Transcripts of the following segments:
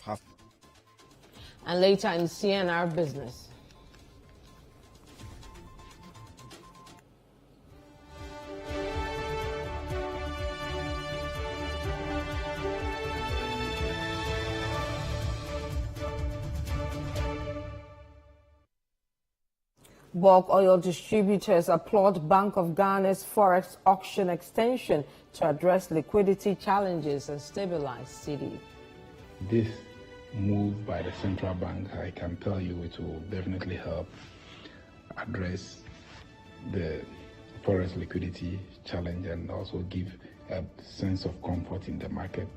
have. And later in CNR Business. Bulk oil distributors applaud Bank of Ghana's forex auction extension to address liquidity challenges and stabilize Citi. This move by the central bank, I can tell you, it will definitely help address the forex liquidity challenge and also give a sense of comfort in the market.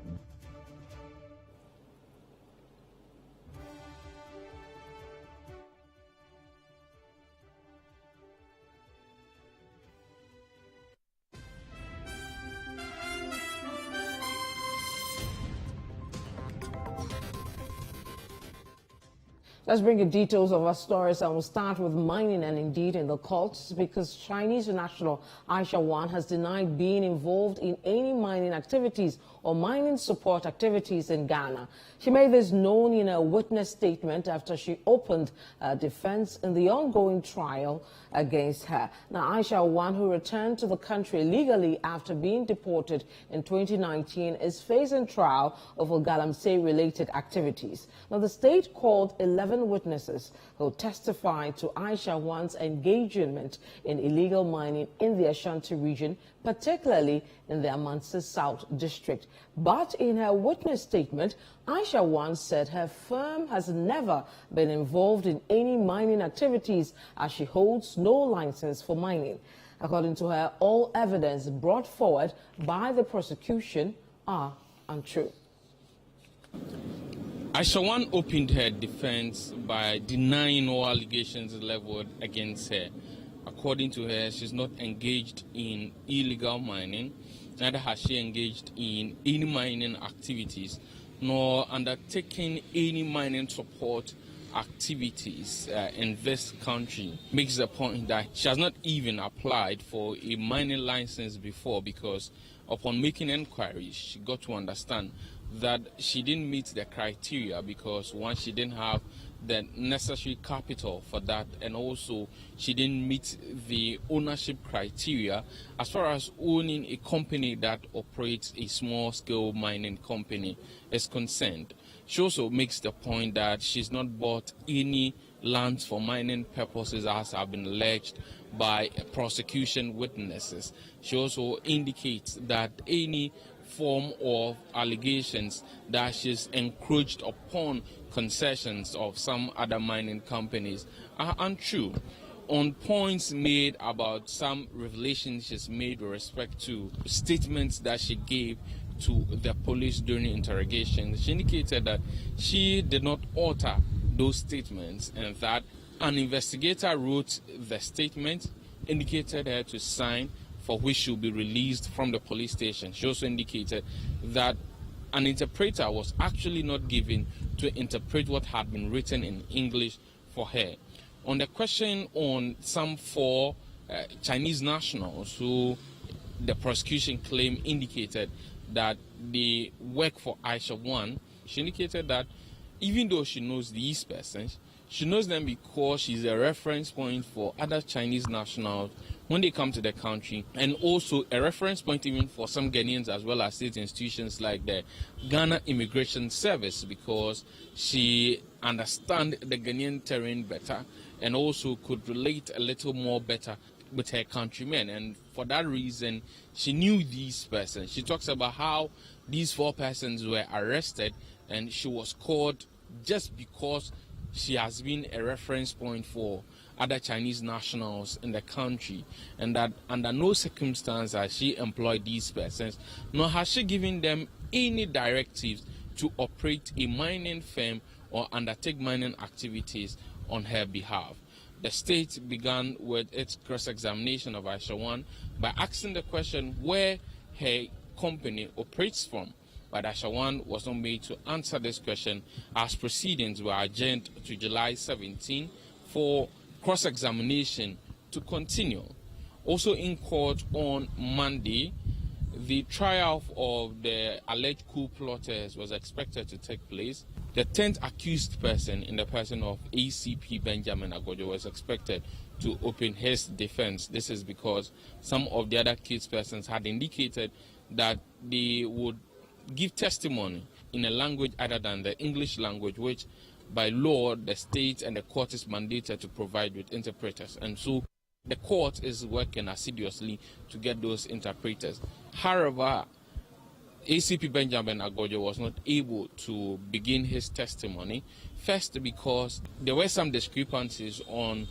Let's bring you details of our stories, and we'll start with mining and indeed in the courts, because Chinese national Aisha Wan has denied being involved in any mining activities or mining support activities in Ghana. She made this known in a witness statement after she opened a defense in the ongoing trial against her. Now, Aisha Wan, who returned to the country illegally after being deported in 2019, is facing trial over Galamsey-related activities. Now, the state called 11 witnesses who testified to Aisha Wan's engagement in illegal mining in the Ashanti region, particularly in the Amansi South district. But in her witness statement, Aisha Wan said her firm has never been involved in any mining activities as she holds no license for mining. According to her, all evidence brought forward by the prosecution are untrue. Aisha Wan opened her defense by denying all allegations leveled against her. According to her, she's not engaged in illegal mining, neither has she engaged in any mining activities, nor undertaken any mining support activities in this country. Makes the point that she has not even applied for a mining license before, because upon making inquiries, she got to understand that she didn't meet the criteria because, one, she didn't have the necessary capital for that, and also she didn't meet the ownership criteria as far as owning a company that operates a small-scale mining company is concerned. She also makes the point that she's not bought any lands for mining purposes as have been alleged by prosecution witnesses. She also indicates that any form of allegations that she's encroached upon concessions of some other mining companies are untrue. On points made about some revelations she's made with respect to statements that she gave to the police during interrogation, she indicated that she did not alter those statements and that an investigator wrote the statement, indicated her to sign, for which she will be released from the police station. She also indicated that an interpreter was actually not given to interpret what had been written in English for her. On the question on some 4 Chinese nationals who the prosecution claim indicated that they work for Aisha Wan, she indicated that even though she knows these persons, she knows them because she's a reference point for other Chinese nationals when they come to the country, and also a reference point even for some Ghanaians as well as state institutions like the Ghana Immigration Service, because she understands the Ghanaian terrain better and also could relate a little more better with her countrymen. And for that reason, she knew these persons. She talks about how these 4 persons were arrested and she was called just because she has been a reference point for other Chinese nationals in the country, and that under no circumstance has she employed these persons, nor has she given them any directives to operate a mining firm or undertake mining activities on her behalf. The state began with its cross-examination of Aisha Wan by asking the question where her company operates from. But Aisha Wan was not made to answer this question, as proceedings were adjourned to July 17 for cross-examination to continue. Also in court on Monday, the trial of the alleged coup plotters was expected to take place. The 10th accused person, in the person of ACP Benjamin Agojo, was expected to open his defense. This is because some of the other accused persons had indicated that they would give testimony in a language other than the English language, which by law the state and the court is mandated to provide with interpreters. And so the court is working assiduously to get those interpreters. However, ACP Benjamin Agojo was not able to begin his testimony. First, because there were some discrepancies on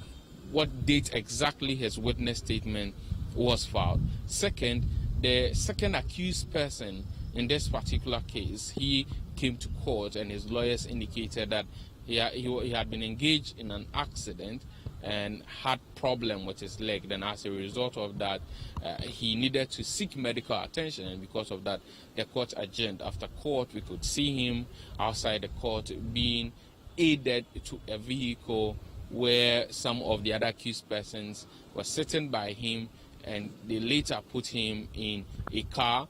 what date exactly his witness statement was filed. Second, the second accused person in this particular case, he came to court and his lawyers indicated that he had been engaged in an accident and had problem with his leg. Then as a result of that, he needed to seek medical attention, and because of that, the court adjourned. After court, we could see him outside the court being aided to a vehicle where some of the other accused persons were sitting by him, and they later put him in a car,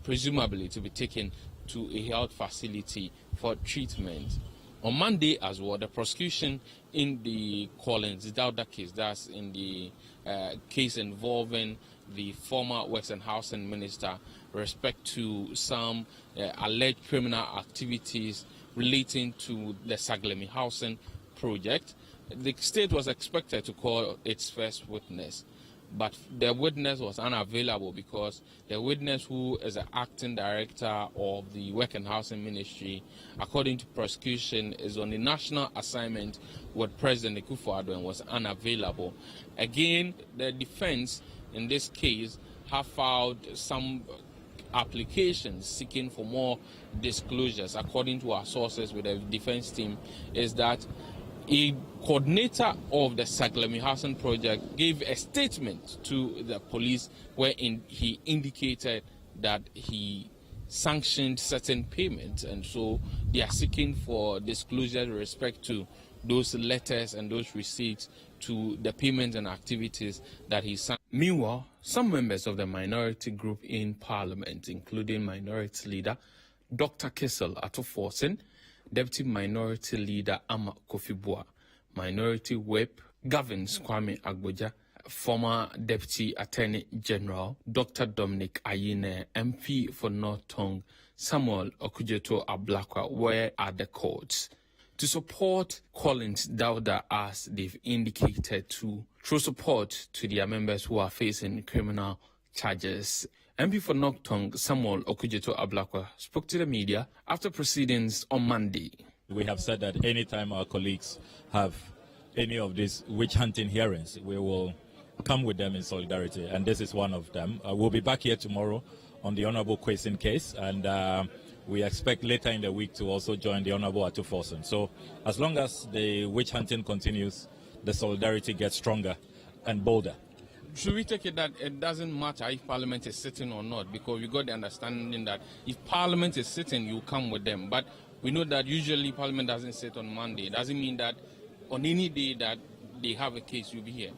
presumably to be taken to a health facility for treatment. On Monday as well, the prosecution in the Collins Dauda case, that's in the case involving the former Works and Housing Minister, respect to some alleged criminal activities relating to the Saglemi housing project. The state was expected to call its first witness, but the witness was unavailable because the witness, who is the acting director of the Work and Housing Ministry, according to prosecution, is on a national assignment with President Akufo-Addo and was unavailable. Again, the defense in this case have filed some applications seeking for more disclosures. According to our sources with the defense team, is that a coordinator of the Saglemi Housing Project gave a statement to the police wherein he indicated that he sanctioned certain payments, and so they are seeking for disclosure with respect to those letters and those receipts to the payments and activities that he sanctioned. Meanwhile, some members of the minority group in Parliament, including Minority Leader Dr. Kissel Atoforsen, Deputy Minority Leader Ama Kofi-Boa, Minority Whip Gavins Kwame Agboja, former Deputy Attorney General Dr. Dominic Ayine, MP for North Tongue Samuel Okujeto Ablakwa were at the courts to support Collins Dauda, as they've indicated, to show support to their members who are facing criminal charges. MP for North Tongue Samuel Okujeto Ablakwa spoke to the media after proceedings on Monday. We have said that anytime our colleagues have any of these witch hunting hearings, we will come with them in solidarity, and this is one of them. We'll be back here tomorrow on the Honorable Kwesi case, and we expect later in the week to also join the Honorable Atuforsen. So as long as the witch hunting continues, the solidarity gets stronger and bolder. Should we take it that it doesn't matter if Parliament is sitting or not, because we got the understanding that if Parliament is sitting, you come with them. But we know that usually Parliament doesn't sit on Monday. It doesn't mean that on any day that they have a case, you'll be here.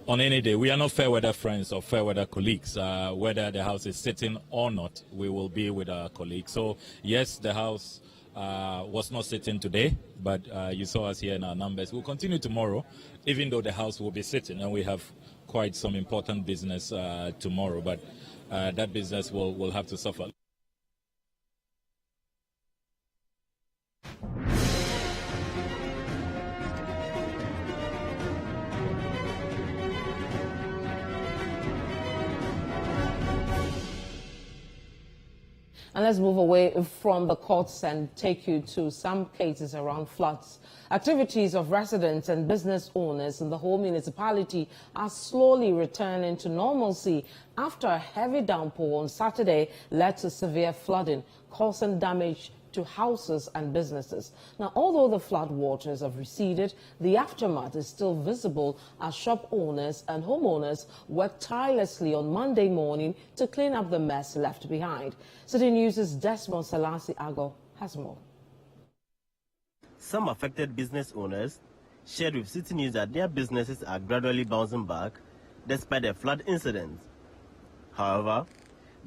On any day. We are not fair weather friends or fair weather colleagues. Whether the House is sitting or not, we will be with our colleagues. So yes, the House was not sitting today, but you saw us here in our numbers. We'll continue tomorrow, even though the House will be sitting, and we have quite some important business tomorrow, but that business will have to suffer. And let's move away from the courts and take you to some cases around floods. Activities of residents and business owners in the whole municipality are slowly returning to normalcy after a heavy downpour on Saturday led to severe flooding, causing damage to houses and businesses. Now, although the flood waters have receded, the aftermath is still visible as shop owners and homeowners worked tirelessly on Monday morning to clean up the mess left behind. Citi News' Desmond Salasi Ago has more. Some affected business owners shared with Citi News that their businesses are gradually bouncing back despite the flood incidents. However,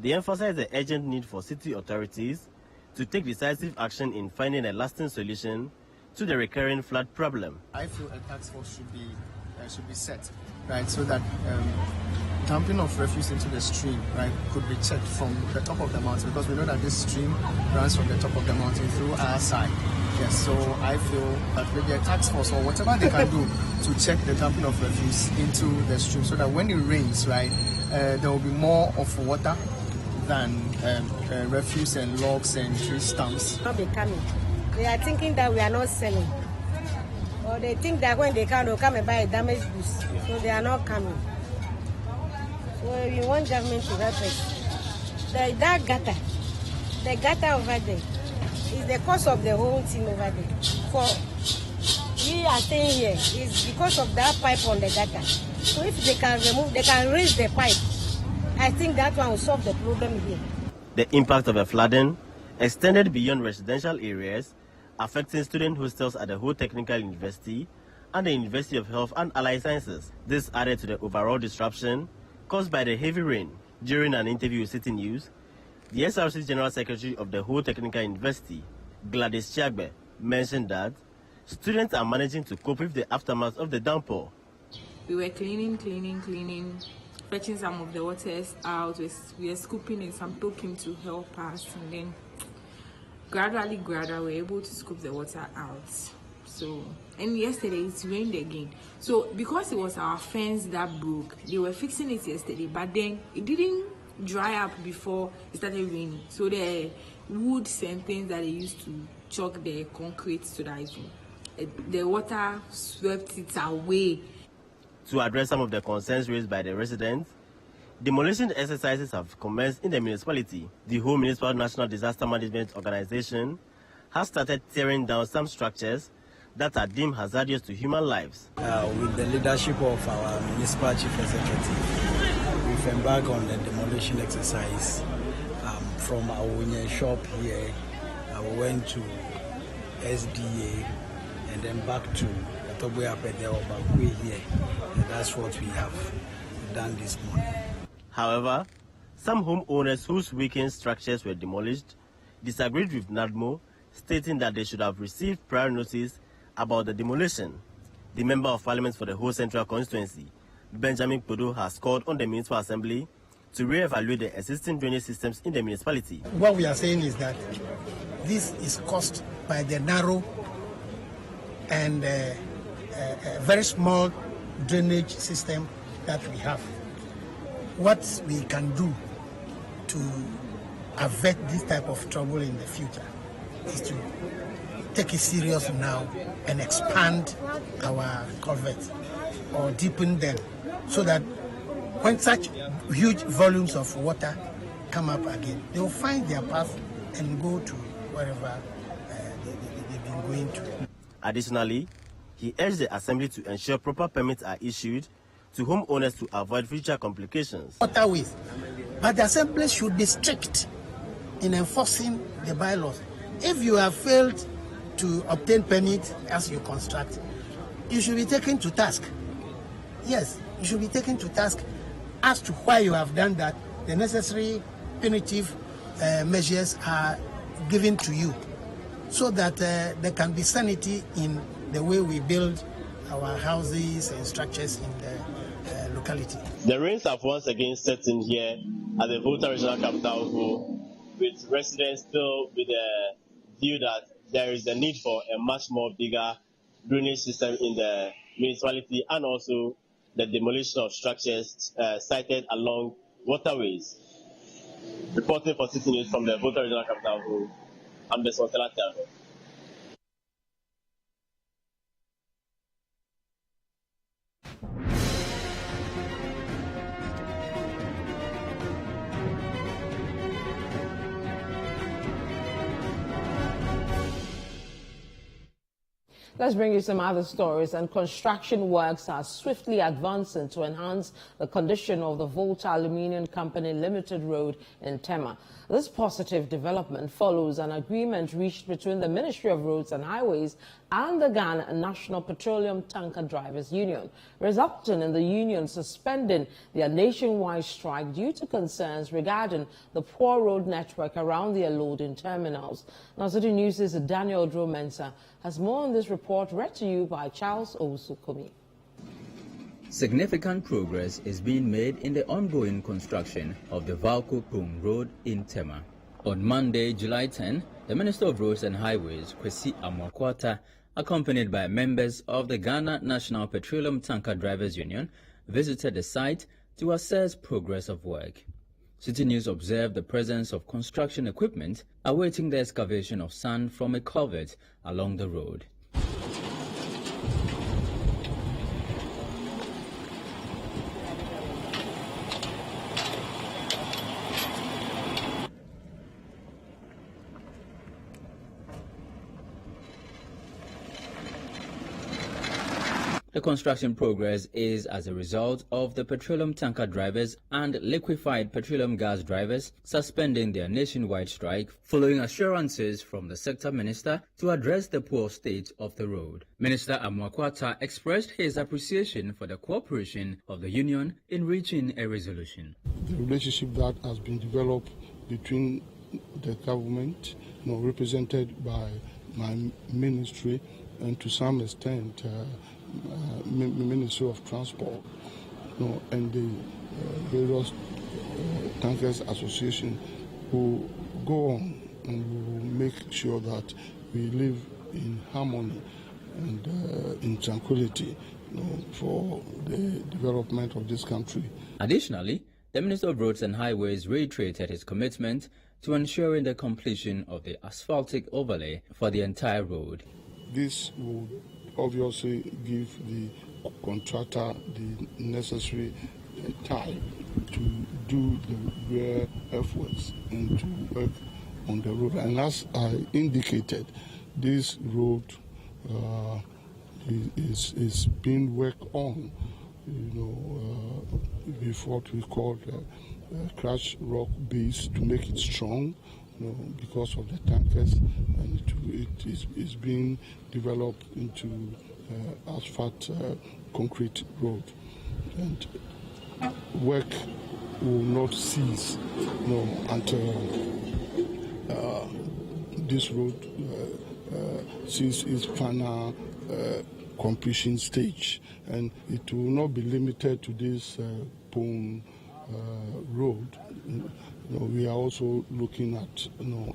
they emphasized the urgent need for city authorities to take decisive action in finding a lasting solution to the recurring flood problem. I feel a task force should be set, right, so that dumping of refuse into the stream, right, could be checked from the top of the mountain, because we know that this stream runs from the top of the mountain through our side. Yes, so I feel that maybe a task force or whatever they can do to check the dumping of refuse into the stream, so that when it rains, right, there will be more of water than refuse and logs and tree stumps. Not be coming. They are thinking that we are not selling, or they think that when they come, they'll come and buy a damaged goods, so they are not coming. So we want government to help us. That gutter, the gutter over there, is the cause of the whole thing over there. For we are staying here, it's because of that pipe on the gutter. So if they can remove, they can raise the pipe. I think that one will solve the problem here. The impact of the flooding extended beyond residential areas, affecting student hostels at the Ho Technical University and the University of Health and Allied Sciences. This added to the overall disruption caused by the heavy rain. During an interview with Citi News, the SRC General Secretary of the Ho Technical University, Gladys Chiagbe, mentioned that students are managing to cope with the aftermath of the downpour. We were cleaning, fetching some of the waters out. We were scooping in some token to help us, and then gradually, we were able to scoop the water out. So, and yesterday it rained again. So, because it was our fence that broke, they were fixing it yesterday, but then it didn't dry up before it started raining. So, the woods and things that they used to chalk the concrete so that the water swept it away. To address some of the concerns raised by the residents, demolition exercises have commenced in the municipality. The Ho Municipal National Disaster Management Organization has started tearing down some structures that are deemed hazardous to human lives. With the leadership of our municipal chief executive, we've embarked on the demolition exercise. From our Winnie shop here, we went to SDA and then back to Bakwe here. And that's what we have done this morning. However, some homeowners whose weakened structures were demolished disagreed with NADMO, stating that they should have received prior notice about the demolition. The Member of Parliament for the Ho Central Constituency, Benjamin Podo, has called on the Municipal Assembly to re-evaluate the existing drainage systems in the municipality. What we are saying is that this is caused by the narrow and very small drainage system that we have. What we can do to avert this type of trouble in the future is to take it serious now and expand our culverts or deepen them, so that when such huge volumes of water come up again, they will find their path and go to wherever they've been going to. Additionally, he urged the Assembly to ensure proper permits are issued to homeowners to avoid future complications. Waterways, but the Assembly should be strict in enforcing the bylaws. If you have failed to obtain permit as you construct, you should be taken to task. Yes, you should be taken to task as to why you have done that. The necessary punitive measures are given to you, so that there can be sanity in the way we build our houses and structures in the locality. The rains have once again set in here at the Volta Regional Capital Ho, with residents still with the view that there is a need for a much more bigger drainage system in the municipality, and also the demolition of structures sited along waterways. Reporting for Citi News from the Volta Regional Capital Ho, I'm the Sotela Tiago. Let's bring you some other stories. And construction works are swiftly advancing to enhance the condition of the Volta Aluminium Company Limited Road in Tema. This positive development follows an agreement reached between the Ministry of Roads and Highways and the Ghana National Petroleum Tanker Drivers Union, resulting in the union suspending their nationwide strike due to concerns regarding the poor road network around their loading terminals. Now, Citi News' Daniel Dromensa has more on this report, read to you by Charles Owusu-Komi. Significant progress is being made in the ongoing construction of the Valco-Pung Road in Tema. On Monday, July 10, the Minister of Roads and Highways, Kwesi Amokwata, accompanied by members of the Ghana National Petroleum Tanker Drivers Union, visited the site to assess progress of work. Citi News observed the presence of construction equipment awaiting the excavation of sand from a culvert along the road. The construction progress is as a result of the petroleum tanker drivers and liquefied petroleum gas drivers suspending their nationwide strike following assurances from the sector minister to address the poor state of the road. Minister Amokwata expressed his appreciation for the cooperation of the union in reaching a resolution. The relationship that has been developed between the government, represented by my ministry, and to some extent Ministry of Transport, and the various tankers association will go on and will make sure that we live in harmony and in tranquility for the development of this country. Additionally, the Minister of Roads and Highways reiterated his commitment to ensuring the completion of the asphaltic overlay for the entire road. This will obviously give the contractor the necessary time to do the rare efforts and to work on the road. And as I indicated, this road is being worked on, with what we call crash rock base to make it strong, because of the tankers, and it is being developed into asphalt concrete road. And work will not cease until this road sees its final completion stage. And it will not be limited to this Pung road. We are also looking at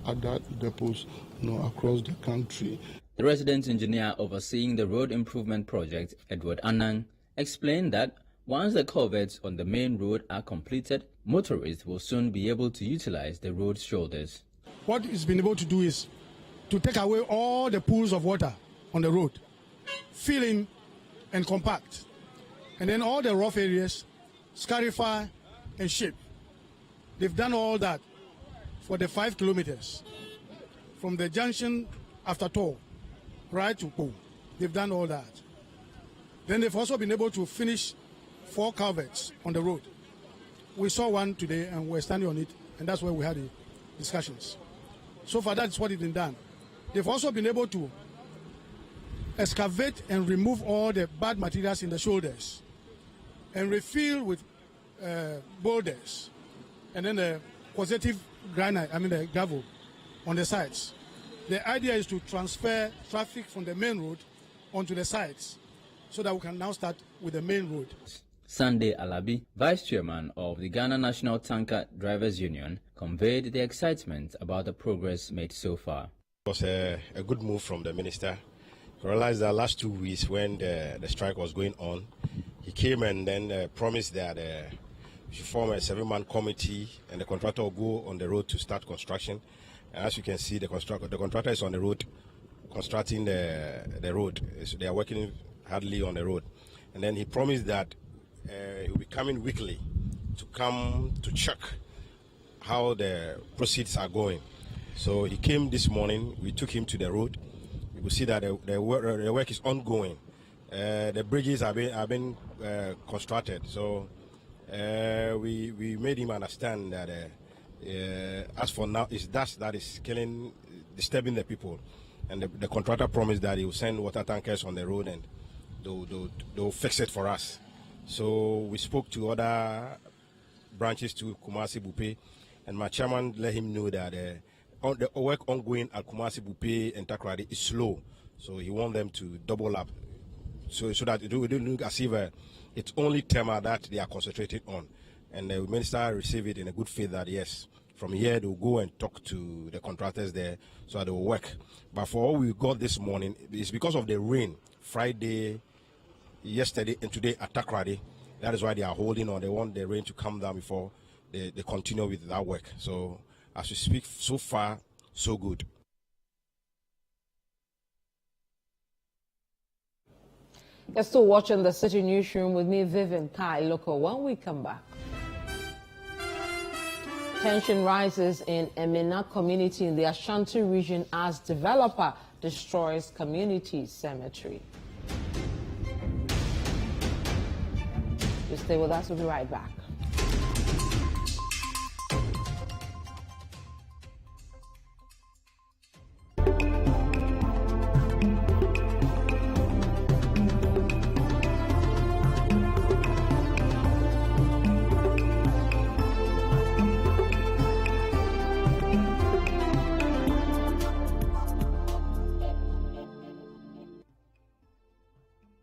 other depots across the country. The resident engineer overseeing the road improvement project, Edward Anang, explained that once the culverts on the main road are completed, motorists will soon be able to utilize the road's shoulders. What it's been able to do is to take away all the pools of water on the road, fill in and compact, and then all the rough areas, scarify and shape. They've done all that for the 5 kilometers from the junction after toll right to Pong. They've done all that. Then they've also been able to finish 4 culverts on the road. We saw one today and we're standing on it, and that's where we had the discussions. So far, that's what has been done. They've also been able to excavate and remove all the bad materials in the shoulders and refill with boulders, and then the positive granite, the gravel on the sides. The idea is to transfer traffic from the main road onto the sides so that we can now start with the main road. Sunday Alabi, Vice Chairman of the Ghana National Tanker Drivers Union, conveyed the excitement about the progress made so far. It was a good move from the minister. I realized that last 2 weeks when the strike was going on, he came and then promised that we should form a 7-man committee and the contractor will go on the road to start construction. And as you can see, the contractor is on the road constructing the road. So they are working hardly on the road. And then he promised that he will be coming weekly to come to check how the proceeds are going. So he came this morning, we took him to the road. We we see that the work is ongoing. The bridges have been constructed. So we made him understand that as for now, it's dust that is disturbing the people. And the contractor promised that he will send water tankers on the road and they'll fix it for us. So we spoke to other branches to Kumasi Bupe, and my chairman let him know that the work ongoing at Kumasi Bupe and Takrady is slow. So he wants them to double up so that it will look as if it's only Tema that they are concentrating on. And the minister received it in a good faith that yes, from here they'll go and talk to the contractors there so that they will work. But for all we got this morning, it's because of the rain, Friday, yesterday and today at Takrady. That is why they are holding on. They want the rain to come down before they continue with that work. So as we speak, so far, so good. You're still watching the City Newsroom with me, Vivian Kai Loco. When we come back, tension rises in Emina community in the Ashanti region as developer destroys community cemetery. You stay with us, we'll be right back.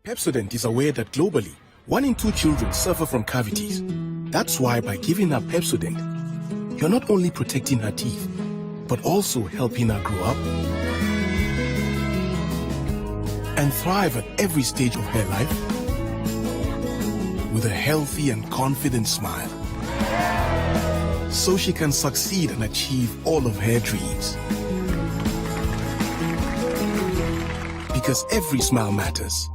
Pepsodent is aware that globally, 1 in 2 children suffer from cavities. That's why by giving her Pepsodent, you're not only protecting her teeth, but also helping her grow up and thrive at every stage of her life with a healthy and confident smile, so she can succeed and achieve all of her dreams. Because every smile matters.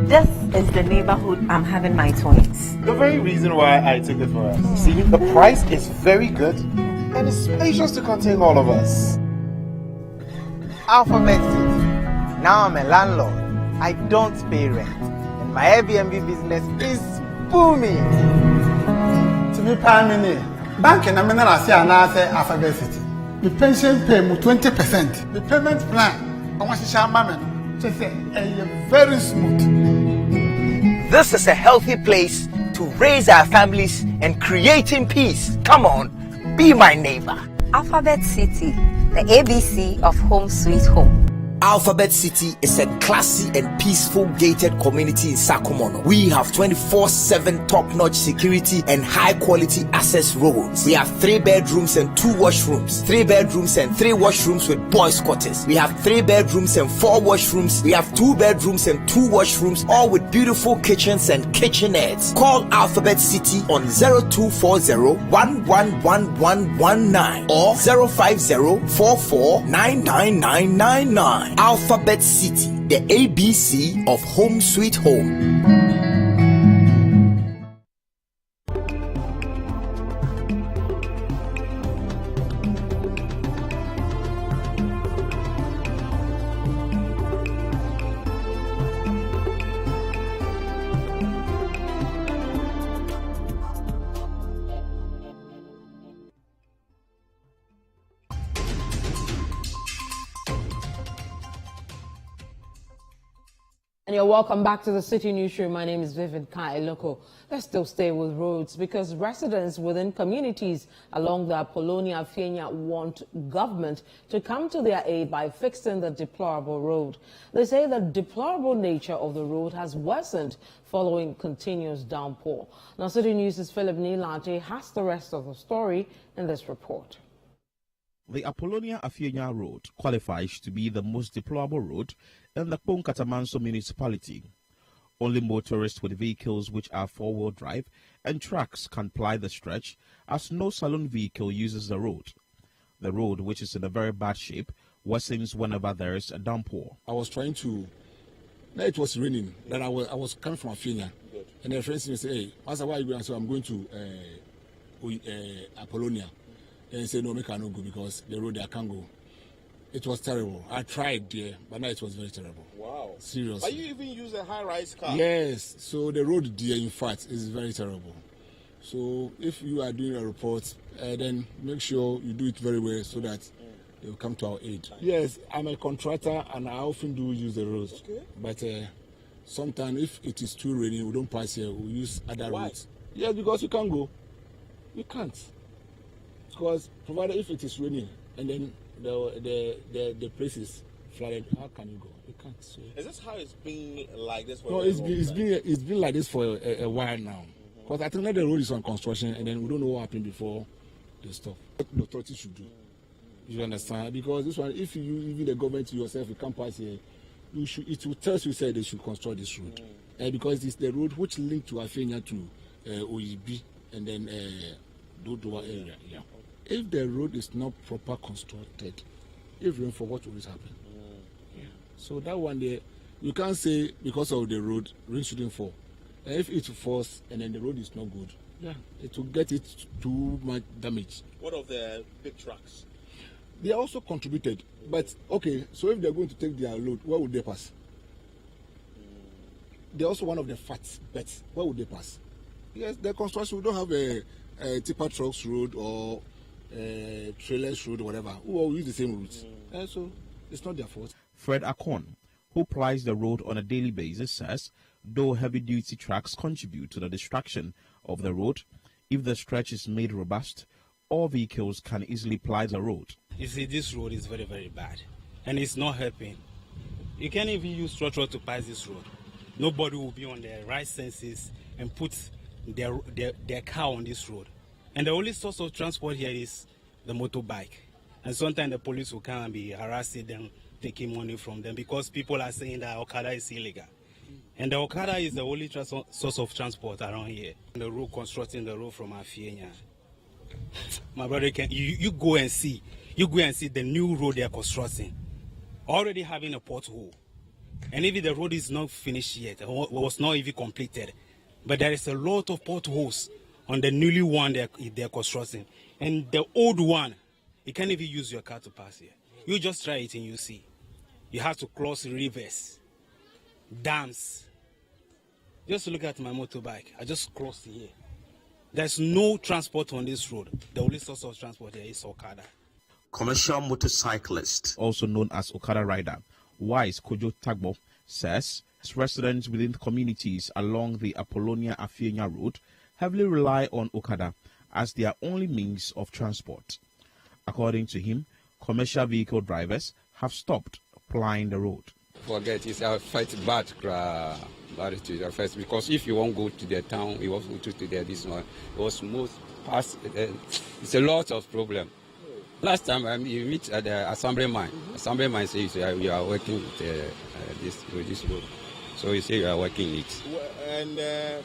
This is the neighborhood I'm having my twins. The very reason why I took it for us. See, the price is very good and it's spacious to contain all of us. Alphabet City. Now I'm a landlord. I don't pay rent. And my Airbnb business is booming. To be prime minister, bank in Amina say Alphabet City. The pension pay 20%. The payment plan, I want to share my man. Just say very smooth. This is a healthy place to raise our families and creating peace. Come on, be my neighbor. Alphabet City, the ABC of Home Sweet Home. Alphabet City is a classy and peaceful gated community in Sakumono. We have 24/7 top-notch security and high-quality access roads. We have 3 bedrooms and 2 washrooms, 3 bedrooms and 3 washrooms with boys' quarters. We have 3 bedrooms and 4 washrooms. We have 2 bedrooms and 2 washrooms, all with beautiful kitchens and kitchenettes. Call Alphabet City on 0240-111119 or 050-44-99999. Alphabet City, the ABC of Home Sweet Home. And you're welcome back to the City Newsroom. My name is Vivian Kai Loco. Let's still stay with roads because residents within communities along the Apollonia Fienya want government to come to their aid by fixing the deplorable road. They say the deplorable nature of the road has worsened following continuous downpour. Now, City News' Philip Nilante has the rest of the story in this report. The Apollonia Afienya Road qualifies to be the most deplorable road in the Katamanso municipality. Only motorists with vehicles which are 4-wheel drive and trucks can ply the stretch, as no saloon vehicle uses the road. The road, which is in a very bad shape, worsens whenever there is a downpour. I was trying to, it was raining, then I was coming from Afienya, and the friends said, hey, Master, why are you going? So I'm going to Apollonia. Then say, no, make I no go because the road I can't go. It was terrible. I tried there, but now it was very terrible. Wow. Seriously. But you even use a high-rise car? Yes. So the road there, in fact, is very terrible. So if you are doing a report, then make sure you do it very well so that they will come to our aid. Yes, I'm a contractor and I often do use the roads. Okay. But sometimes if it is too rainy, we don't pass here. We use other routes. Yes, because you can't go. You can't. Because provided if it is raining and then the place is flooded, how can you go? You can't. So. Is this how it's been like this for No, it's been like this for a while now. Because I think that the road is on construction and then we don't know what happened before the stuff. What the authorities should do. You understand? Because this one, if you even the government yourself, you can't pass here, it will tell you say they should construct this road. Because it's the road which link to Afenya to OEB and then Dodowa area. Yeah. If the road is not proper constructed, if rain for what will happen? Yeah. So that one there, you can't say because of the road, rain shouldn't fall. And if it falls and then the road is not good, yeah, it will get it too much damage. What of the big trucks? They also contributed. But okay, so if they're going to take their load, where would they pass? They're also one of the fats, but where would they pass? Yes, the construction, we don't have a tipper trucks road or trailers road or whatever. We all use the same routes. So it's not their fault. Fred Akon, who plies the road on a daily basis, says though heavy-duty trucks contribute to the destruction of the road, if the stretch is made robust, all vehicles can easily ply the road. You see, this road is very, very bad, and it's not helping. You can't even use trotro to pass this road. Nobody will be on their right senses and put their car on this road. And the only source of transport here is the motorbike. And sometimes the police will come and be harassing them, taking money from them, because people are saying that Okada is illegal. And the Okada is the only source of transport around here. The road, constructing the road from Afienya. My brother, you go and see. You go and see the new road they are constructing. Already having a pothole. And even the road is not finished yet, or was not even completed. But there is a lot of potholes on the newly one they're constructing. And the old one, you can't even use your car to pass here. You just try it and you see. You have to cross rivers, dams. Just look at my motorbike. I just crossed here. There's no transport on this road. The only source of transport here is Okada. Commercial motorcyclist, also known as Okada rider, Wise Kojo Tagbo, says residents within the communities along the Apollonia Afienya Road heavily rely on Okada as their only means of transport. According to him, commercial vehicle drivers have stopped plying the road. Forget it's a fight bad first, because if you won't go to the town, you want to go to this one. It was most past. It's a lot of problem. Last time you meet at the assemblyman. Assemblyman says you are working with this road, so you say you are working it. And the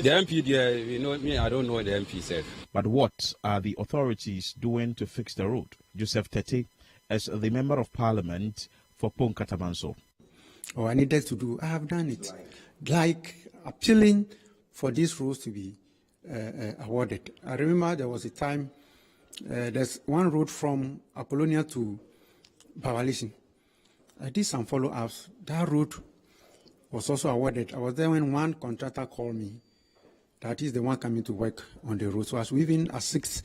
MP there, you know me, I don't know what the MP said. But what are the authorities doing to fix the road? Joseph Tete, as the Member of Parliament for Ponkatamanso. Or I needed to do, I have done it. Like appealing for these roads to be awarded. I remember there was a time, there's one road from Apollonia to Bawalishin. I did some follow-ups. That road was also awarded. I was there when one contractor called me. That is the one coming to work on the road. So I was weaving a 6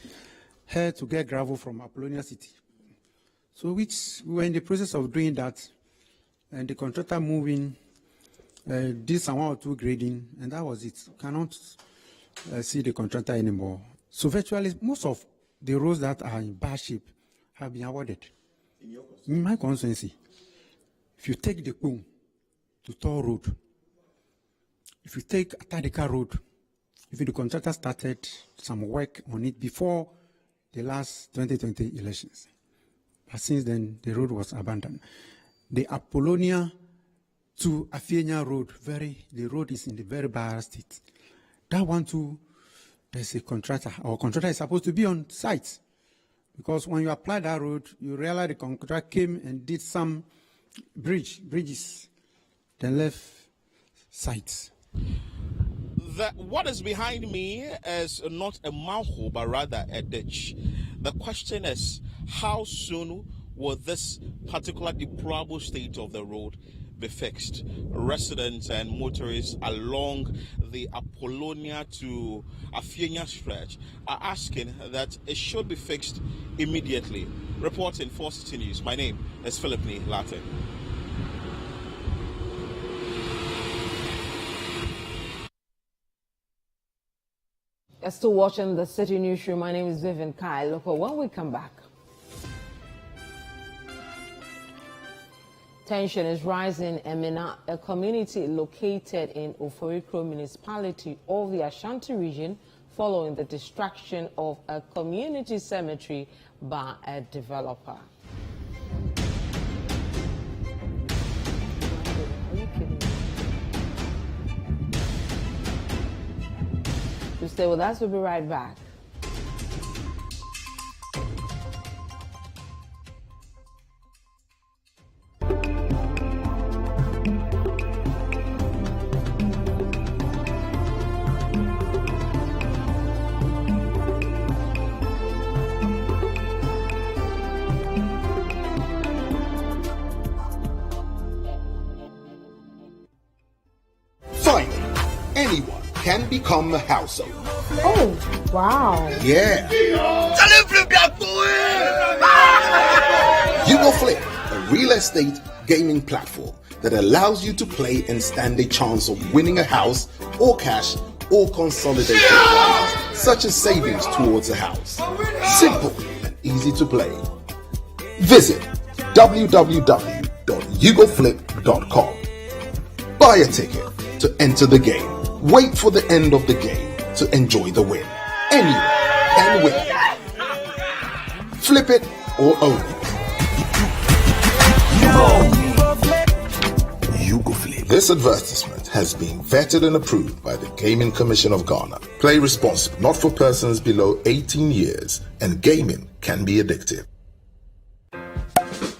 here to get gravel from Apollonia City. So which we were in the process of doing that, and the contractor moving, did some 1 or 2 grading, and that was it. Cannot see the contractor anymore. So virtually most of the roads that are in bad shape have been awarded. In my constituency, if you take the Kung to Tor Road, if you take Atadika Road, if the contractor started some work on it before the last 2020 elections, but since then the road was abandoned. The Apollonia to Afienya Road, the road is in the very bad state. That one too, there's a contractor. Our contractor is supposed to be on site, because when you apply that road, you realize the contractor came and did some bridges, then left sites. What is behind me is not a manhole, but rather a ditch. The question is, how soon will this particular deplorable state of the road be fixed? Residents and motorists along the Apollonia to Afienya stretch are asking that it should be fixed immediately. Reporting for Citi News, my name is Philip Latin. You're still watching the Citi Newsroom. My name is Vivian Kai. Look, when we come back, tension is rising in Mina, a community located in Oforikro municipality of the Ashanti region, following the destruction of a community cemetery by a developer. To stay with us, we'll be right back. Finally, anyone can become a house owner. Oh, wow. Yeah. You Go Flip, a real estate gaming platform that allows you to play and stand a chance of winning a house or cash or consolidated funds, such as savings towards a house. Simple and easy to play. Visit www.yougoflip.com. Buy a ticket to enter the game. Wait for the end of the game to enjoy the win. Anyone can win. Flip it or own it. You Go Flip. This advertisement has been vetted and approved by the Gaming Commission of Ghana. Play responsibly, not for persons below 18 years, and gaming can be addictive.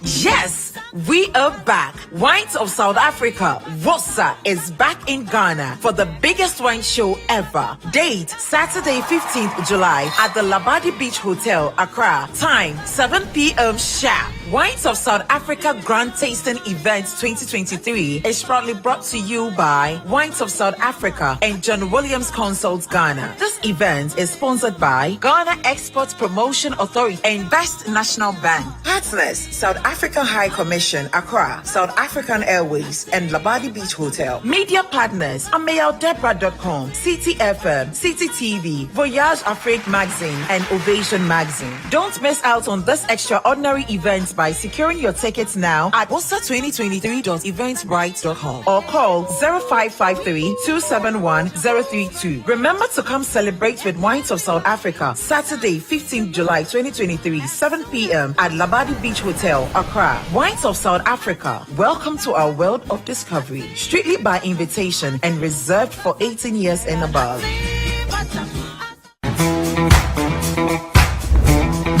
Yes, we are back. Wines of South Africa, Vossa, is back in Ghana for the biggest wine show ever. Date, Saturday 15th July at the Labadi Beach Hotel, Accra. Time, 7 p.m. sharp. Wines of South Africa Grand Tasting Event 2023 is proudly brought to you by Wines of South Africa and John Williams Consults Ghana. This event is sponsored by Ghana Export Promotion Authority and Best National Bank. Partners, South African High Commission, Accra, South African Airways, and Labadi Beach Hotel. Media partners, AmayalDebra.com, Citi FM, Citi TV, Voyage Afrique Magazine, and Ovation Magazine. Don't miss out on this extraordinary event by securing your tickets now at bossa2023.eventbrite.com or call 0553-271-032. Remember to come celebrate with Wines of South Africa, Saturday, 15th July 2023, 7 p.m. at Labadi Beach Hotel, Accra. Wines of South Africa, welcome to our world of discovery. Strictly by invitation and reserved for 18 years and above.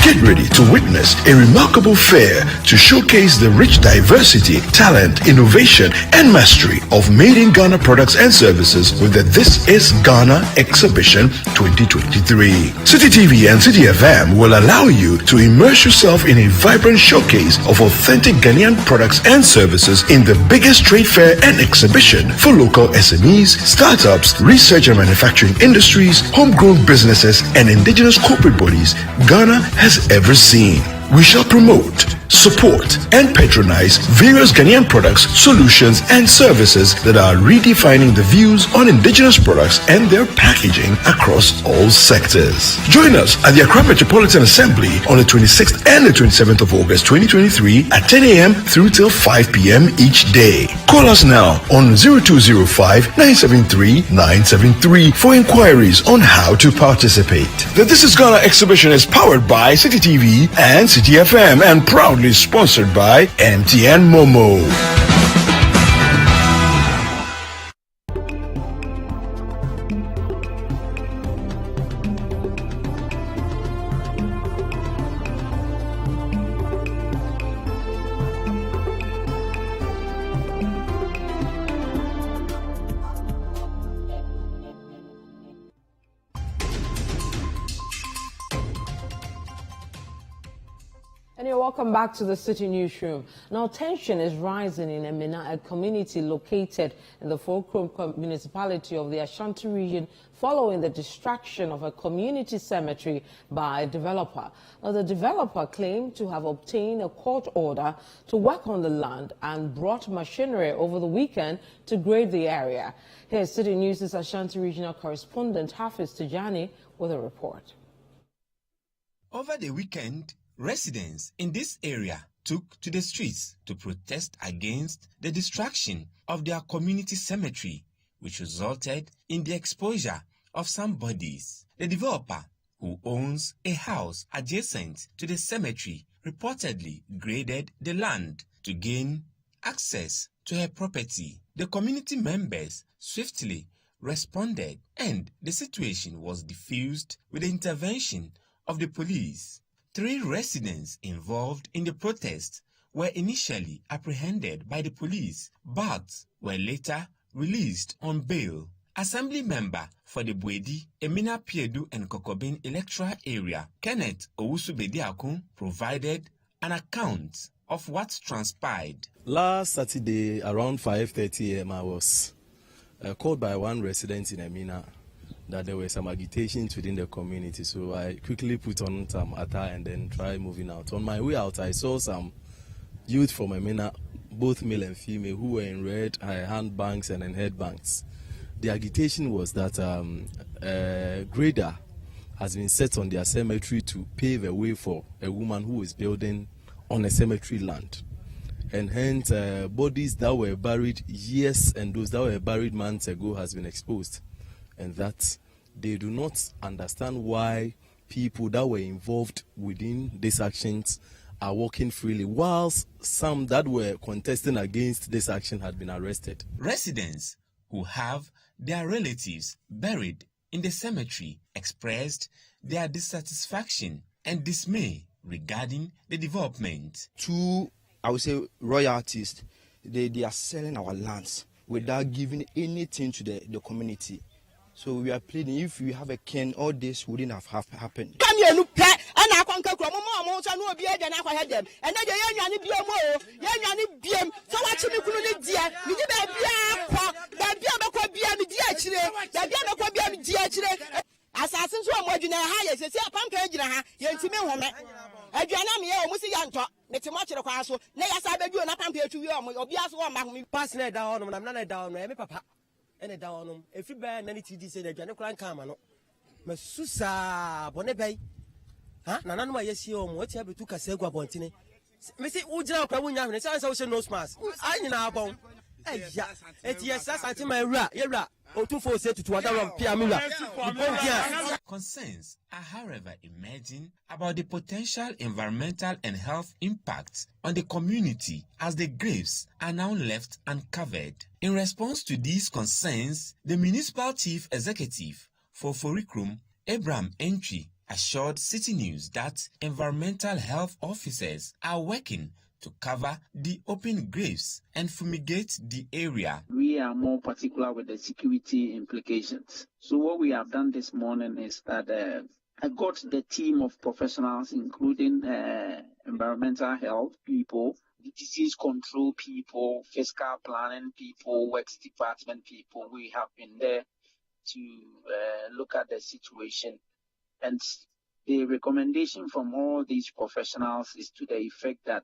Get ready to witness a remarkable fair to showcase the rich diversity, talent, innovation, and mastery of made in Ghana products and services with the This Is Ghana Exhibition 2023. Citi TV and Citi FM will allow you to immerse yourself in a vibrant showcase of authentic Ghanaian products and services in the biggest trade fair and exhibition for local SMEs, startups, research and manufacturing industries, homegrown businesses, and indigenous corporate bodies Ghana has ever seen. We shall promote, support, and patronize various Ghanaian products, solutions, and services that are redefining the views on indigenous products and their packaging across all sectors. Join us at the Accra Metropolitan Assembly on the 26th and the 27th of August 2023 at 10 a.m. through till 5 p.m. each day. Call us now on 0205-973-973 for inquiries on how to participate. The This Is Ghana exhibition is powered by Citi TV and Citi FM and proudly sponsored by MTN Momo. And you're welcome back to the City Newsroom. Now, tension is rising in Emina, a community located in the Fulcrum municipality of the Ashanti region following the destruction of a community cemetery by a developer. Now, the developer claimed to have obtained a court order to work on the land and brought machinery over the weekend to grade the area. Here's City News' Ashanti regional correspondent Hafiz Tijani with a report. Over the weekend, residents in this area took to the streets to protest against the destruction of their community cemetery, which resulted in the exposure of some bodies. The developer, who owns a house adjacent to the cemetery, reportedly graded the land to gain access to her property. The community members swiftly responded, and the situation was diffused with the intervention of the police. 3 residents involved in the protest were initially apprehended by the police, but were later released on bail. Assembly member for the Bwedi, Emina Piedu and Kokobin electoral area, Kenneth Owusu-Bediakun, provided an account of what transpired. Last Saturday around 5:30 a.m. I was called by one resident in Emina that there were some agitations within the community, so I quickly put on some attire and then tried moving out. On my way out, I saw some youth from Emina, both male and female, who were in red handbands and headbands. The agitation was that a grader has been set on their cemetery to pave a way for a woman who is building on a cemetery land. And hence, bodies that were buried years and those that were buried months ago has been exposed. And that they do not understand why people that were involved within these actions are walking freely, whilst some that were contesting against this action had been arrested. Residents who have their relatives buried in the cemetery expressed their dissatisfaction and dismay regarding the development. 2, I would say, royalties, they are selling our lands without giving anything to the community. So we are pleading, if we have a ken, all this wouldn't have happened. And down if you ban any TD say the General Camano. Masusa Bonebay. Huh? Nana, yes, you what you have to Casegua Bontini. Missy Uja Pawuna, and sounds also no smash. I know about. Yes, that's my ra, or 2 said to other Piamula. Concerns are, however, emerging about the potential environmental and health impacts on the community as the graves are now left uncovered. In response to these concerns, the municipal chief executive for Fulcrum, Abraham Entry, assured City News that environmental health officers are working to cover the open graves and fumigate the area. We are more particular with the security implications. So what we have done this morning is that I got the team of professionals, including environmental health people, disease control people, fiscal planning people, works department people. We have been there to look at the situation. And the recommendation from all these professionals is to the effect that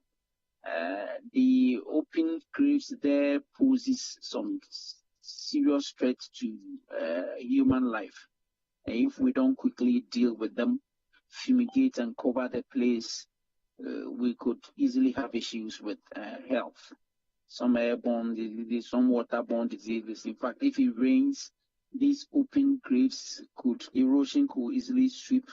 the open graves there poses some serious threat to human life. And if we don't quickly deal with them, fumigate and cover the place, we could easily have issues with health. Some airborne diseases, some waterborne diseases. In fact, if it rains, these open graves erosion could easily sweep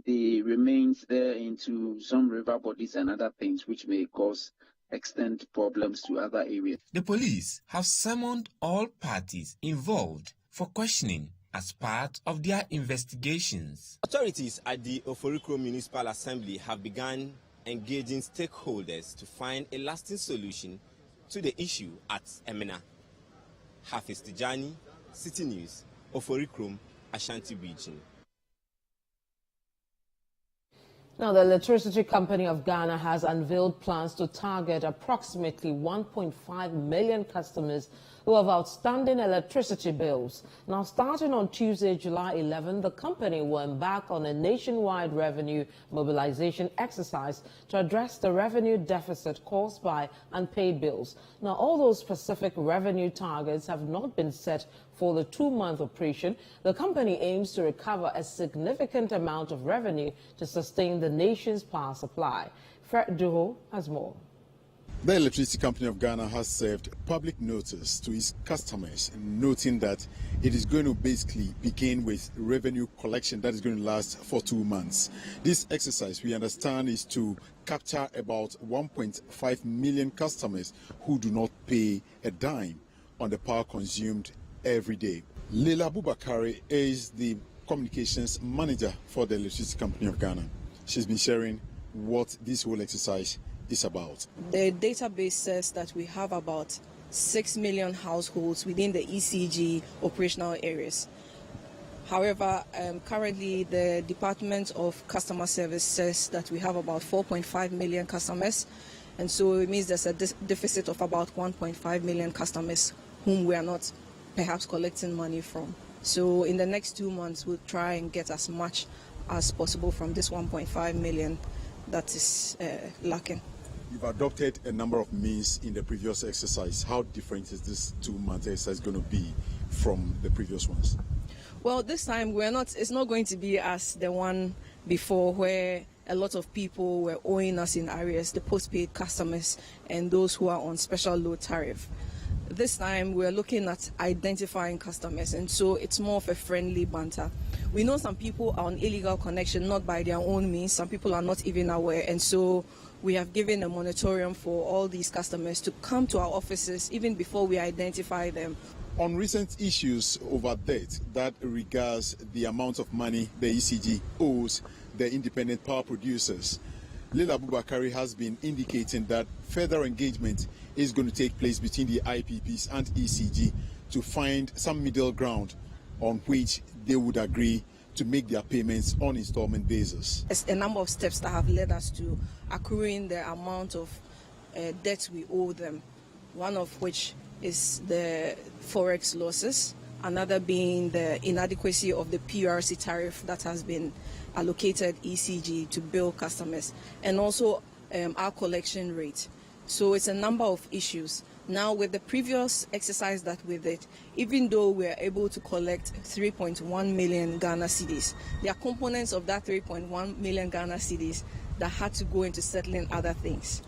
the remains there into some river bodies and other things which may cause extent problems to other areas. The police have summoned all parties involved for questioning as part of their investigations. Authorities at the Oforikro Municipal Assembly have begun engaging stakeholders to find a lasting solution to the issue at Emina. Hafiz Tijani, City News, Oforikro, Ashanti Region. Now, the Electricity Company of Ghana has unveiled plans to target approximately 1.5 million customers who have outstanding electricity bills. Now, starting on Tuesday, July 11, the company will embark on a nationwide revenue mobilization exercise to address the revenue deficit caused by unpaid bills. Now, although specific revenue targets have not been set for the 2-month operation, the company aims to recover a significant amount of revenue to sustain the nation's power supply. Fred Duho has more. The Electricity Company of Ghana has served public notice to its customers, noting that it is going to basically begin with revenue collection that is going to last for 2 months. This exercise, we understand, is to capture about 1.5 million customers who do not pay a dime on the power consumed every day. Leila Bubakari is the communications manager for the Electricity Company of Ghana. She's been sharing what this whole exercise is about. The database says that we have about 6 million households within the ECG operational areas. However, currently the Department of Customer Service says that we have about 4.5 million customers, and so it means there's a deficit of about 1.5 million customers whom we are not perhaps collecting money from. So in the next 2 months, we'll try and get as much as possible from this 1.5 million that is lacking. You've adopted a number of means in the previous exercise. How different is this 2-month exercise going to be from the previous ones? Well, this time it's not going to be as the one before, where a lot of people were owing us in arrears, the postpaid customers and those who are on special load tariff. This time we're looking at identifying customers, and so it's more of a friendly banter. We know some people are on illegal connection, not by their own means. Some people are not even aware, and so we have given a moratorium for all these customers to come to our offices even before we identify them. On recent issues over debt that regards the amount of money the ECG owes the independent power producers, Leila Bubakari has been indicating that further engagement is going to take place between the IPPs and ECG to find some middle ground on which they would agree to make their payments on installment basis. There's a number of steps that have led us to accruing the amount of debt we owe them, one of which is the forex losses, another being the inadequacy of the PRC tariff that has been allocated ECG to bill customers, and also our collection rate. So it's a number of issues. Now, with the previous exercise that we did, even though we are able to collect 3.1 million Ghana cedis, there are components of that 3.1 million Ghana cedis that had to go into settling other things,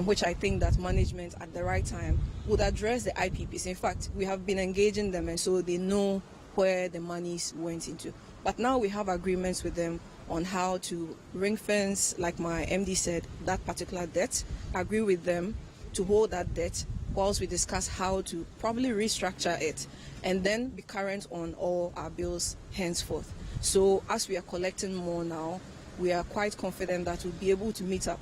which I think that management at the right time would address the IPPs. In fact, we have been engaging them, and so they know where the monies went into. But now we have agreements with them on how to ring fence, like my MD said, that particular debt, agree with them to hold that debt whilst we discuss how to probably restructure it and then be current on all our bills henceforth. So as we are collecting more now, we are quite confident that we'll be able to meet up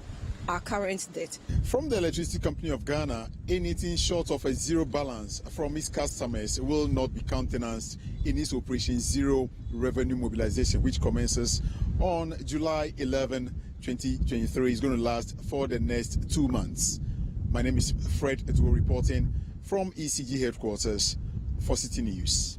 our current debt. From the Electricity Company of Ghana, anything short of a zero balance from its customers will not be countenanced in its Operation Zero Revenue Mobilization, which commences on July 11, 2023. It's going to last for the next 2 months. My name is Fred Edwo, reporting from ECG headquarters for Citi News.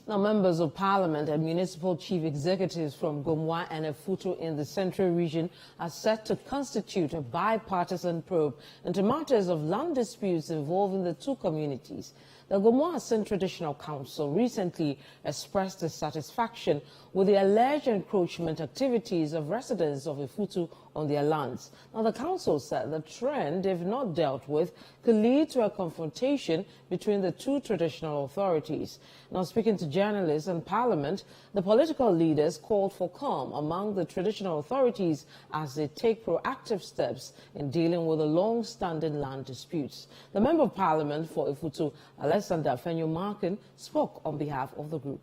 Now, members of parliament and municipal chief executives from Gomwa and Efutu in the central region are set to constitute a bipartisan probe into matters of land disputes involving the two communities. The Gomwa Asin Traditional Council recently expressed dissatisfaction with the alleged encroachment activities of residents of Efutu on their lands. Now, the council said the trend, if not dealt with, could lead to a confrontation between the two traditional authorities. Now, speaking to journalists and parliament, the political leaders called for calm among the traditional authorities as they take proactive steps in dealing with the long-standing land disputes. The member of parliament for Efutu, Alexander Fenyo-Markin, spoke on behalf of the group.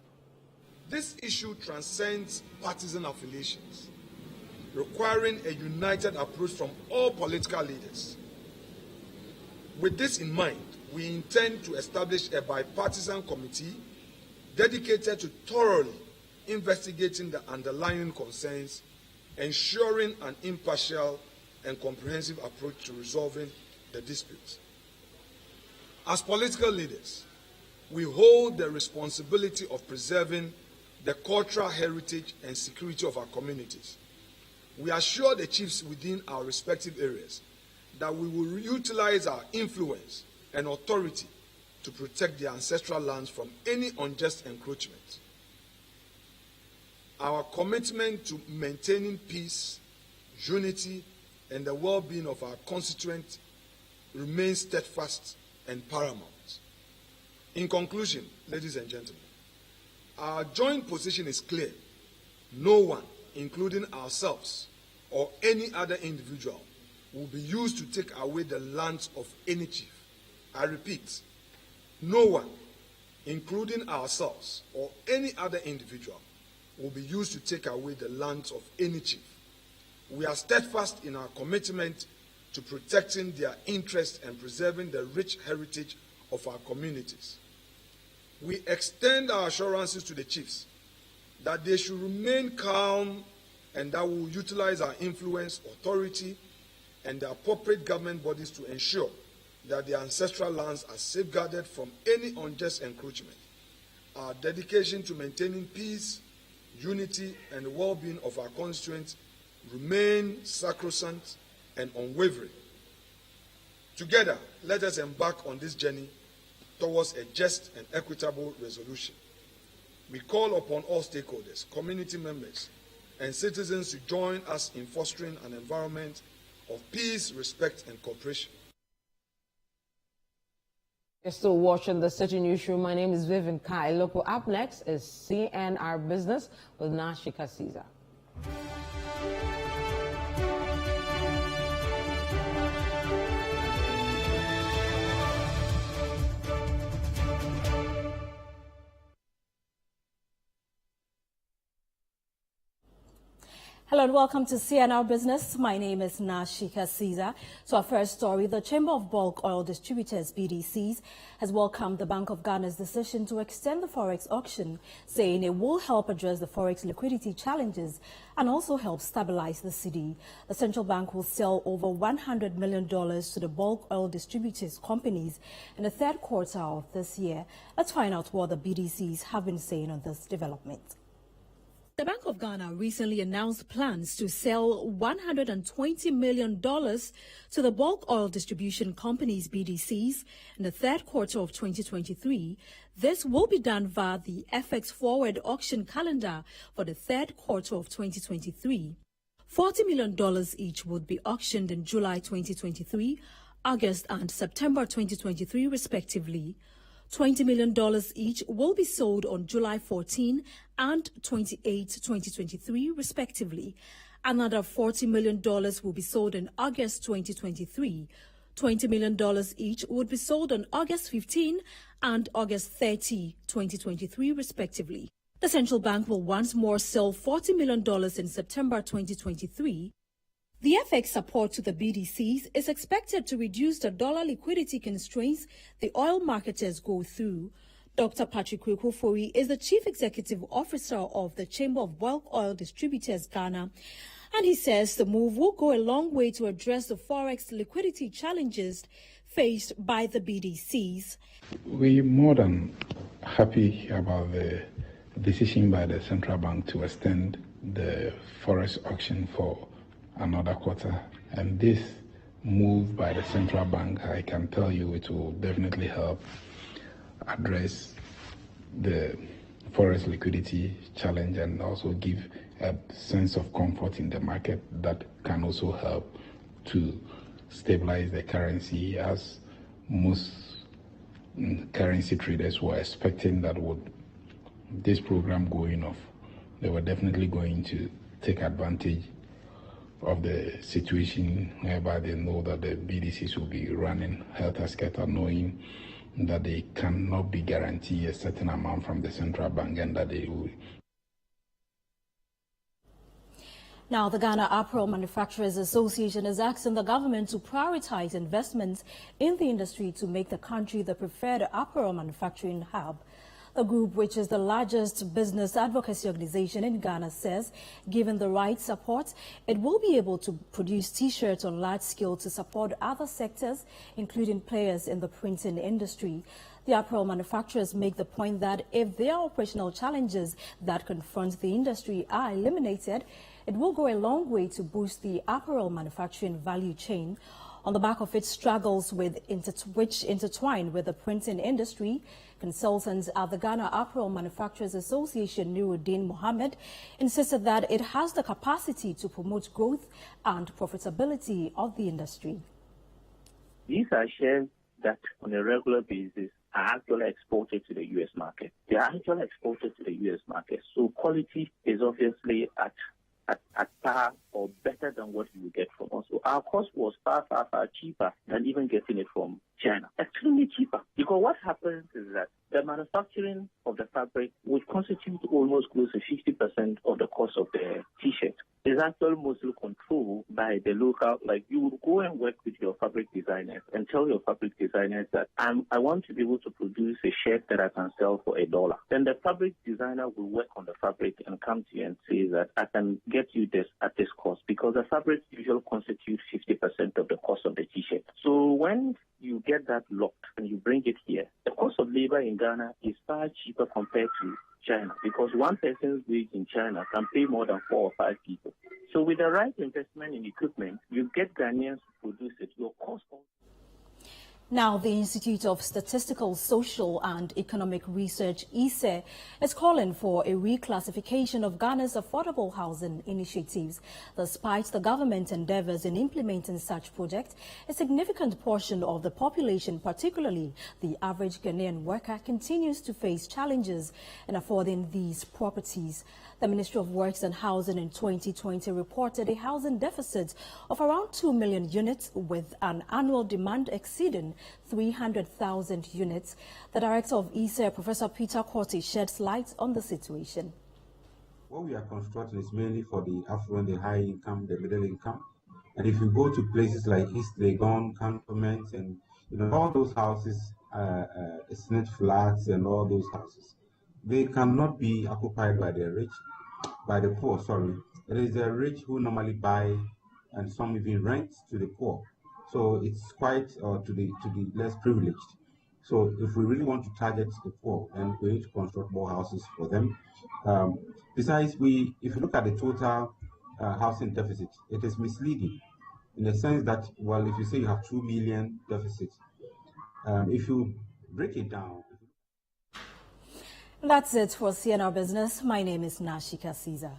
This issue transcends partisan affiliations, requiring a united approach from all political leaders. With this in mind, we intend to establish a bipartisan committee dedicated to thoroughly investigating the underlying concerns, ensuring an impartial and comprehensive approach to resolving the disputes. As political leaders, we hold the responsibility of preserving the cultural heritage and security of our communities. We assure the chiefs within our respective areas that we will utilize our influence and authority to protect their ancestral lands from any unjust encroachment. Our commitment to maintaining peace, unity, and the well-being of our constituents remains steadfast and paramount. In conclusion, ladies and gentlemen, our joint position is clear. No one, including ourselves or any other individual, will be used to take away the lands of any chief. I repeat, no one, including ourselves or any other individual, will be used to take away the lands of any chief. We are steadfast in our commitment to protecting their interests and preserving the rich heritage of our communities. We extend our assurances to the chiefs that they should remain calm and that we will utilize our influence, authority, and the appropriate government bodies to ensure that their ancestral lands are safeguarded from any unjust encroachment. Our dedication to maintaining peace, unity, and the well-being of our constituents remain sacrosanct and unwavering. Together, let us embark on this journey towards a just and equitable resolution. We call upon all stakeholders, community members, and citizens to join us in fostering an environment of peace, respect, and cooperation. You're still watching the Citi Newsroom. My name is Vivian Kai. Local up next is CNR Business with Nashika Caesar. Hello and welcome to CNR Business. My name is Nashika Caesar. So our first story, the Chamber of Bulk Oil Distributors, BDCs, has welcomed the Bank of Ghana's decision to extend the Forex auction, saying it will help address the Forex liquidity challenges and also help stabilize the city. The central bank will sell over $100 million to the bulk oil distributors companies in the third quarter of this year. Let's find out what the BDCs have been saying on this development. The Bank of Ghana recently announced plans to sell $120 million to the bulk oil distribution companies BDCs in the third quarter of 2023. This will be done via the FX forward auction calendar for the third quarter of 2023. $40 million each would be auctioned in July 2023, August and September 2023 respectively. $20 million each will be sold on July 14 and 28, 2023, respectively. Another $40 million will be sold in August 2023. $20 million each would be sold on August 15 and August 30, 2023, respectively. The central bank will once more sell $40 million in September 2023. The FX support to the BDCs is expected to reduce the dollar liquidity constraints the oil marketers go through. Dr. Patrick Kwekufori is the Chief Executive Officer of the Chamber of Bulk Oil Distributors Ghana, and he says the move will go a long way to address the Forex liquidity challenges faced by the BDCs. We're more than happy about the decision by the central bank to extend the Forex auction for another quarter, and this move by the central bank, I can tell you, it will definitely help address the forex liquidity challenge and also give a sense of comfort in the market that can also help to stabilize the currency, as most currency traders were expecting that would this program going off, they were definitely going to take advantage of the situation whereby they know that the BDCs will be running helter-skelter, knowing that they cannot be guaranteed a certain amount from the central bank and that they will. Now, the Ghana Apparel Manufacturers Association is asking the government to prioritize investments in the industry to make the country the preferred apparel manufacturing hub. The group, which is the largest business advocacy organization in Ghana, says given the right support, it will be able to produce T-shirts on large scale to support other sectors, including players in the printing industry. The apparel manufacturers make the point that if their operational challenges that confront the industry are eliminated, it will go a long way to boost the apparel manufacturing value chain. On the back of its struggles which intertwine with the printing industry, consultants at the Ghana Apparel Manufacturers Association, Newsroom Mohammed, insisted that it has the capacity to promote growth and profitability of the industry. These are shares that on a regular basis are actually exported to the U.S. market. They are actually exported to the U.S. market. So quality is obviously at par or better than what you get from us. So our cost was far cheaper than even getting it from China. Extremely cheaper. Because what happens is that the manufacturing of the fabric, which constitutes almost close to 50% of the cost of the T-shirt, is actually mostly controlled by the local. Like, you would go and work with your fabric designers and tell your fabric designers that I want to be able to produce a shirt that I can sell for $1. Then the fabric designer will work on the fabric and come to you and say that I can get you this at this cost, because the fabric usually constitutes 50% of the cost of the T-shirt. So when you get that locked and you bring it here, the cost of labor in Ghana is far cheaper compared to China, because one person's wage in China can pay more than 4 or 5 people. So with the right investment in equipment, you get Ghanaians to produce it. Your cost. Now, the Institute of Statistical, Social and Economic Research, ISE, is calling for a reclassification of Ghana's affordable housing initiatives. Despite the government's endeavors in implementing such projects, a significant portion of the population, particularly the average Ghanaian worker, continues to face challenges in affording these properties. The Ministry of Works and Housing in 2020 reported a housing deficit of around 2 million units, with an annual demand exceeding 300,000 units. The director of ISE, Professor Peter Korte, sheds light on the situation. What we are constructing is mainly for the affluent, the high income, the middle income. And if you go to places like East Legon, Cantonment, and all those houses, Senate flats and all those houses, they cannot be occupied by the rich, by the poor, sorry. It is the rich who normally buy, and some even rent to the poor. So it's quite to the less privileged. So if we really want to target the poor, then we need to construct more houses for them. Besides, if you look at the total housing deficit, it is misleading in the sense that, well, if you say you have 2 million deficit, if you break it down. That's it for CNR Business. My name is Nashika Caesar.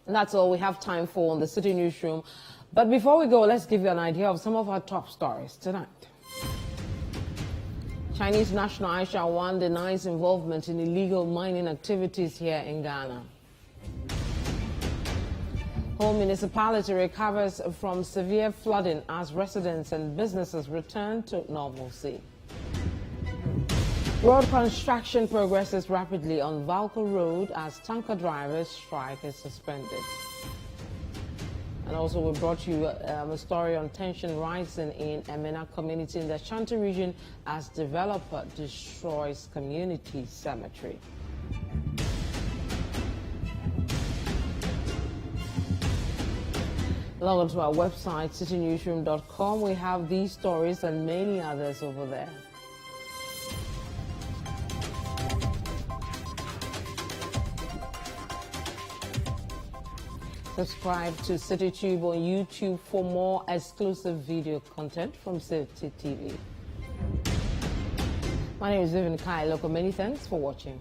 And that's all we have time for on the City Newsroom. But before we go, let's give you an idea of some of our top stories tonight. Chinese national Aisha Wan denies involvement in illegal mining activities here in Ghana. Whole municipality recovers from severe flooding as residents and businesses return to normalcy. Road construction progresses rapidly on Valco Road as tanker drivers' strike is suspended. And also we brought you a story on tension rising in Emina community in the Ashanti region as developer destroys community cemetery. Log on to our website, citynewsroom.com. We have these stories and many others over there. Subscribe to CityTube on YouTube for more exclusive video content from Citi TV. My name is Vivian Kai Loco. Many thanks for watching.